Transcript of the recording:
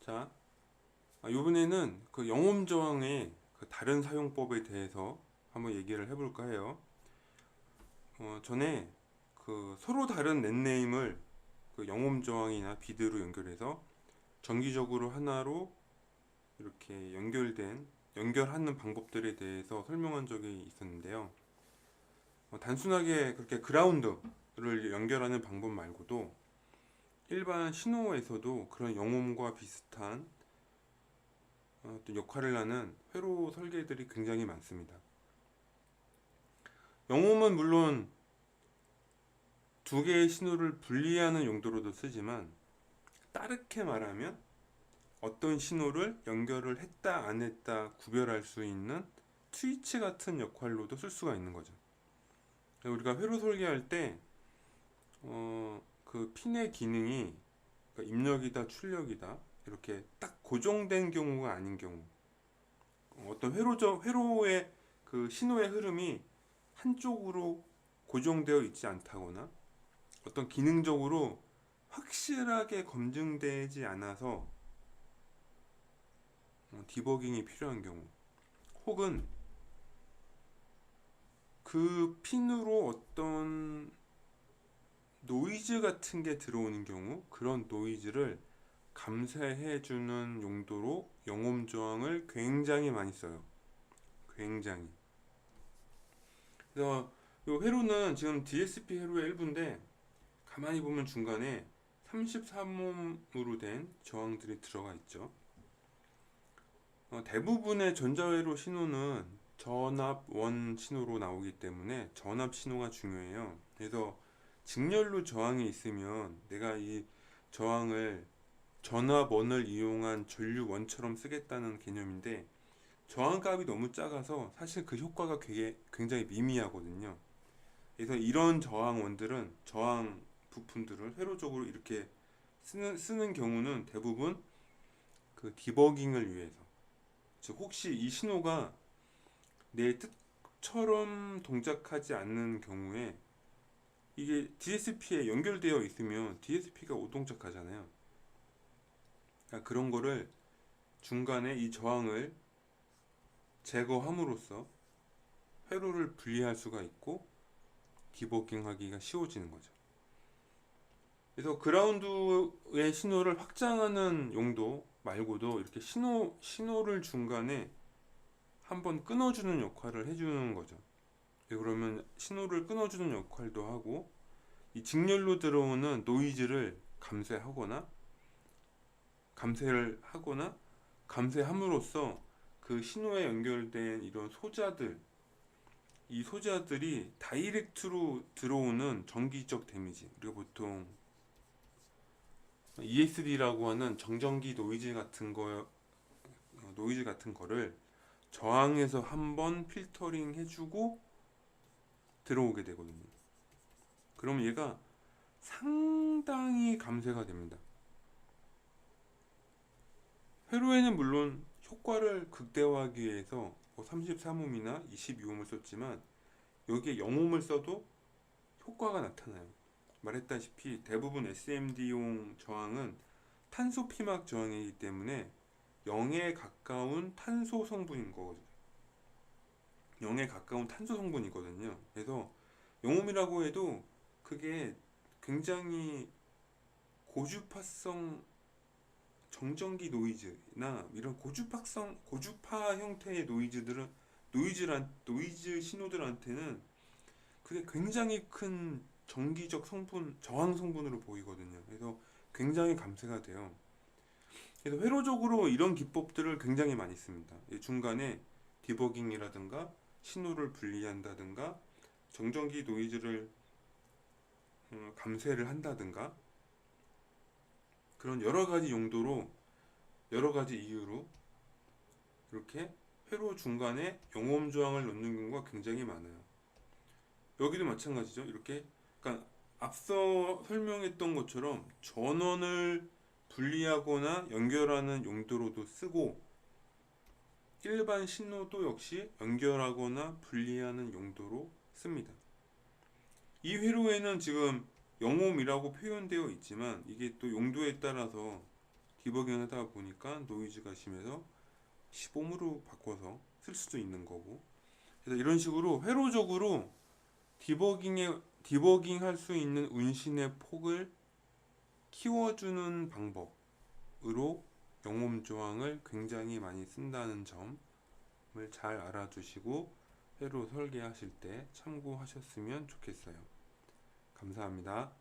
자, 이번에는 그 영홈 저항의 그 다른 사용법에 대해서 한번 얘기를 해볼까 해요. 전에 그 서로 다른 넷네임을 그 영홈 저항이나 비드로 연결해서 정기적으로 하나로 이렇게 연결하는 방법들에 대해서 설명한 적이 있었는데요. 단순하게 그렇게 그라운드를 연결하는 방법 말고도 일반 신호에서도 그런 영홈과 비슷한 또 역할을 하는 회로 설계들이 굉장히 많습니다. 영홈은 물론 두 개의 신호를 분리하는 용도로도 쓰지만, 다르게 말하면 어떤 신호를 연결을 했다 안 했다 구별할 수 있는 스위치 같은 역할로도 쓸 수가 있는 거죠. 우리가 회로 설계할 때 그 핀의 기능이 그러니까 입력이다 출력이다 이렇게 딱 고정된 경우가 아닌 경우, 어떤 회로의 그 신호의 흐름이 한쪽으로 고정되어 있지 않다거나 어떤 기능적으로 확실하게 검증되지 않아서 디버깅이 필요한 경우, 혹은 그 핀으로 어떤 노이즈 같은 게 들어오는 경우, 그런 노이즈를 감쇄해주는 용도로 영홈 저항을 굉장히 많이 써요. 굉장히. 그래서 이 회로는 지금 DSP 회로의 일부인데, 가만히 보면 중간에 33옴으로 된 저항들이 들어가 있죠. 대부분의 전자회로 신호는 전압 원 신호로 나오기 때문에 전압 신호가 중요해요. 그래서 직렬로 저항이 있으면 내가 이 저항을 전압 원을 이용한 전류 원처럼 쓰겠다는 개념인데, 저항값이 너무 작아서 사실 그 효과가 굉장히 미미하거든요. 그래서 이런 저항 부품들을 회로적으로 이렇게 쓰는 경우는 대부분 그 디버깅을 위해서, 즉 혹시 이 신호가 내 뜻처럼 동작하지 않는 경우에, 이게 DSP에 연결되어 있으면 DSP가 오동작하잖아요. 그러니까 그런 거를 중간에 이 저항을 제거함으로써 회로를 분리할 수가 있고 디버깅 하기가 쉬워지는 거죠. 그래서 그라운드의 신호를 확장하는 용도 말고도 이렇게 신호를 중간에 한번 끊어주는 역할을 해주는 거죠. 그러면 신호를 끊어주는 역할도 하고, 이 직렬로 들어오는 노이즈를 감쇄를 하거나 감쇄함으로써 그 신호에 연결된 이런 이 소자들이 다이렉트로 들어오는 전기적 데미지, 우리가 보통 ESD라고 하는 정전기 노이즈 같은 거를 저항해서 한번 필터링 해주고 들어오게 되거든요. 그럼 얘가 상당히 감쇄가 됩니다. 회로에는 물론 효과를 극대화하기 위해서 33옴이나 22옴을 썼지만, 여기에 0옴을 써도 효과가 나타나요. 말했다시피 대부분 SMD용 저항은 탄소 피막 저항이기 때문에 0에 가까운 탄소 성분인 거거든요. 0에 가까운 탄소 성분이거든요. 그래서 0옴이라고 해도 그게 굉장히 고주파성 정전기 노이즈나 이런 고주파 형태의 노이즈 신호들한테는 그게 굉장히 큰 전기적 저항 성분으로 보이거든요. 그래서 굉장히 감쇄가 돼요. 그래서 회로적으로 이런 기법들을 굉장히 많이 씁니다. 중간에 디버깅이라든가 신호를 분리한다든가 정전기 노이즈를 감쇄를 한다든가, 그런 여러 가지 이유로 이렇게 회로 중간에 영홈 저항을 넣는 경우가 굉장히 많아요. 여기도 마찬가지죠. 이렇게, 그러니까 앞서 설명했던 것처럼 전원을 분리하거나 연결하는 용도로도 쓰고, 일반 신호도 역시 연결하거나 분리하는 용도로 씁니다. 이 회로에는 지금 영홈이라고 표현되어 있지만, 이게 또 용도에 따라서 디버깅 하다 보니까 노이즈가 심해서 15음으로 바꿔서 쓸 수도 있는 거고. 그래서 이런 식으로 회로적으로 디버깅 할 수 있는 운신의 폭을 키워주는 방법으로 영몸 조항을 굉장히 많이 쓴다는 점을 잘 알아두시고 회로 설계하실 때 참고하셨으면 좋겠어요. 감사합니다.